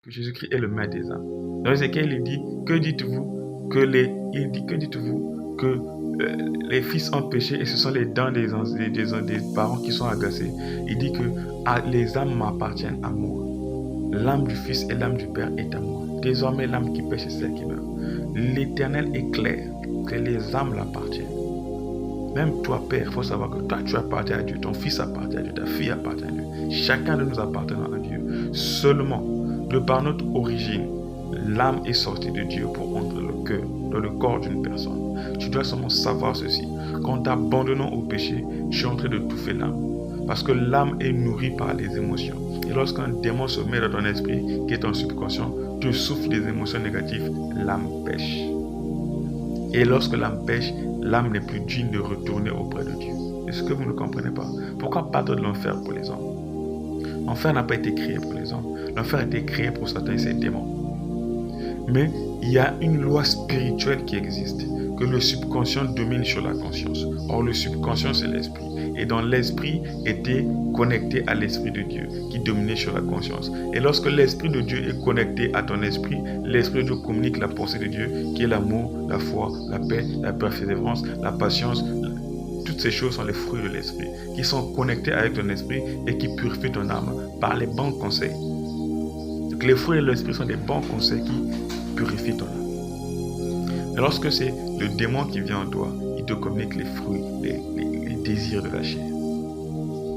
que Jésus-Christ est le maître des âmes. Dans Ézéchiel, il dit, que dites-vous que les fils ont péché et ce sont les dents des parents qui sont agacés. Il dit que les âmes m'appartiennent à moi. L'âme du Fils et l'âme du Père est à moi. Désormais, l'âme qui pêche est celle qui meurt. L'Éternel est clair que les âmes l'appartiennent. Même toi, Père, il faut savoir que toi, tu appartiens à Dieu. Ton fils appartient à Dieu. Ta fille appartient à Dieu. Chacun de nous appartient à Dieu. Seulement, de par notre origine, l'âme est sortie de Dieu pour entrer le cœur, dans le corps d'une personne. Tu dois seulement savoir ceci. Qu'en t'abandonnant au péché, tu es en train de touffer l'âme. Parce que l'âme est nourrie par les émotions. Et lorsqu'un démon se met dans ton esprit, qui est ton subconscient, tu souffles des émotions négatives, l'âme pêche. Et lorsque l'âme pêche, l'âme n'est plus digne de retourner auprès de Dieu. Est-ce que vous ne comprenez pas? Pourquoi battre de l'enfer pour les hommes? L'enfer n'a pas été créé pour les hommes. L'enfer a été créé pour Satan et ses démons. Mais il y a une loi spirituelle qui existe, que le subconscient domine sur la conscience. Or, le subconscient, c'est l'esprit. Et dans l'esprit était connecté à l'esprit de Dieu, qui dominait sur la conscience. Et lorsque l'esprit de Dieu est connecté à ton esprit, l'esprit de Dieu communique la pensée de Dieu, qui est l'amour, la foi, la paix, la persévérance, la patience. Toutes ces choses sont les fruits de l'esprit, qui sont connectés avec ton esprit et qui purifient ton âme par les bons conseils. Donc, les fruits de l'esprit sont des bons conseils qui purifient ton âme. Et lorsque c'est le démon qui vient en toi, il te communique les fruits, les désirs de la chair,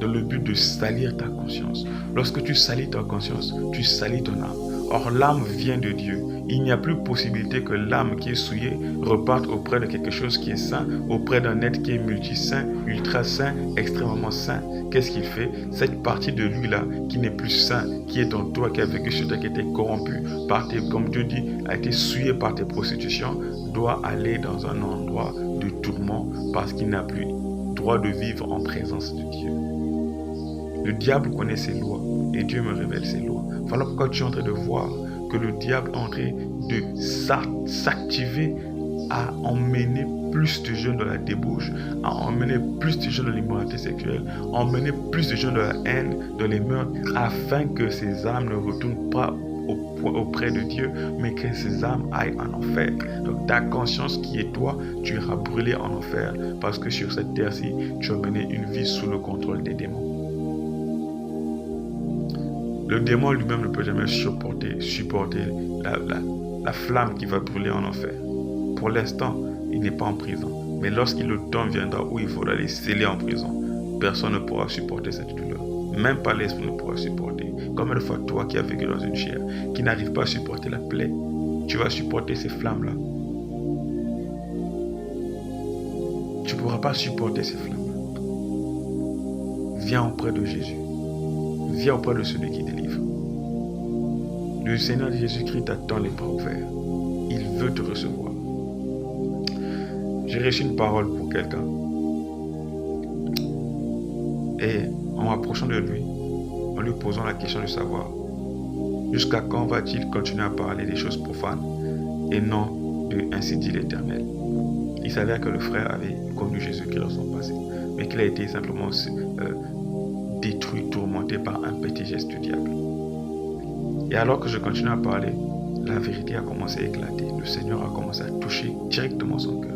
dans le but de salir ta conscience. Lorsque tu salis ta conscience, tu salis ton âme. Or, l'âme vient de Dieu. Il n'y a plus possibilité que l'âme qui est souillée reparte auprès de quelque chose qui est saint, auprès d'un être qui est multi-saint, ultra-saint, extrêmement saint. Qu'est-ce qu'il fait? Cette partie de lui-là, qui n'est plus saint, qui est en toi, qui a vécu sur toi, qui a été corrompu, comme Dieu dit, a été souillé par tes prostitutions, doit aller dans un endroit de tourment parce qu'il n'a plus droit de vivre en présence de Dieu. Le diable connaît ses lois et Dieu me révèle ses lois. Voilà pourquoi tu es en train de voir que le diable est en train de s'activer à emmener plus de jeunes dans la débauche, à emmener plus de jeunes dans l'immoralité sexuelle, à emmener plus de jeunes dans la haine, dans les meurtres, afin que ces âmes ne retournent pas auprès de Dieu, mais que ces âmes aillent en enfer. Donc ta conscience qui est toi, tu iras brûler en enfer, parce que sur cette terre-ci, tu as mené une vie sous le contrôle des démons. Le démon lui-même ne peut jamais supporter la flamme qui va brûler en enfer. Pour l'instant, il n'est pas en prison. Mais lorsqu'il le temps viendra où il faudra les sceller en prison, personne ne pourra supporter cette douleur. Même pas l'esprit ne pourra supporter. Comme une fois toi qui as vécu dans une chair, qui n'arrive pas à supporter la plaie, tu vas supporter ces flammes-là. Tu ne pourras pas supporter ces flammes-là. Viens auprès de Jésus. Viens auprès de celui qui délivre. Le Seigneur Jésus-Christ t'attend les bras ouverts. Il veut te recevoir. J'ai reçu une parole pour quelqu'un. Et en m'approchant de lui, en lui posant la question de savoir jusqu'à quand va-t-il continuer à parler des choses profanes et non de ainsi dit l'Éternel. Il s'avère que le frère avait connu Jésus-Christ dans son passé, mais qu'il a été simplement détruit, tourmenté par un petit geste du diable. Et alors que je continue à parler, la vérité a commencé à éclater. Le Seigneur a commencé à toucher directement son cœur.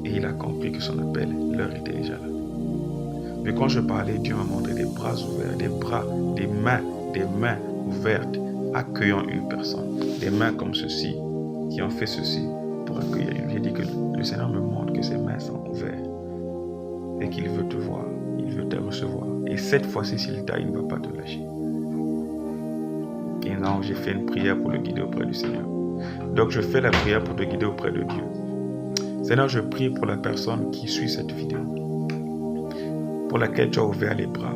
Et il a compris que son appel, l'heure était déjà là. Mais quand je parlais, Dieu m'a montré des bras ouverts, des mains ouvertes, accueillant une personne. Des mains comme ceci, qui ont fait ceci pour accueillir une. J'ai dit que le Seigneur me montre que ses mains sont ouvertes et qu'il veut te voir, il veut te recevoir. Et cette fois-ci, s'il t'a, il ne va pas te lâcher. Et non, j'ai fait une prière pour le guider auprès du Seigneur. Donc je fais la prière pour te guider auprès de Dieu. Seigneur, je prie pour la personne qui suit cette vidéo, pour laquelle tu as ouvert les bras,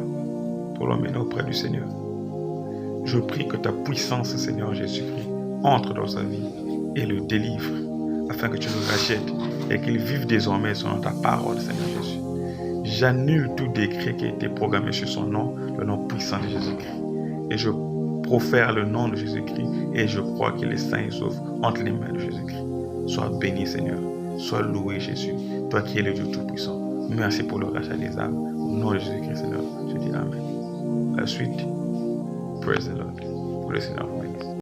pour l'emmener auprès du Seigneur. Je prie que ta puissance, Seigneur Jésus-Christ, entre dans sa vie et le délivre, afin que tu le rachètes et qu'il vive désormais selon ta parole, Seigneur Jésus. J'annule tout décret qui a été programmé sur son nom, le nom puissant de Jésus-Christ. Et je profère le nom de Jésus-Christ et je crois qu'il est saint et sauf entre les mains de Jésus-Christ. Sois béni, Seigneur. Sois loué, Jésus, toi qui es le Dieu Tout-Puissant. Merci pour le rachat des âmes. Au nom de Jésus-Christ, Seigneur, je dis Amen. La suite, praise the Lord. Que le Seigneur vous bénisse.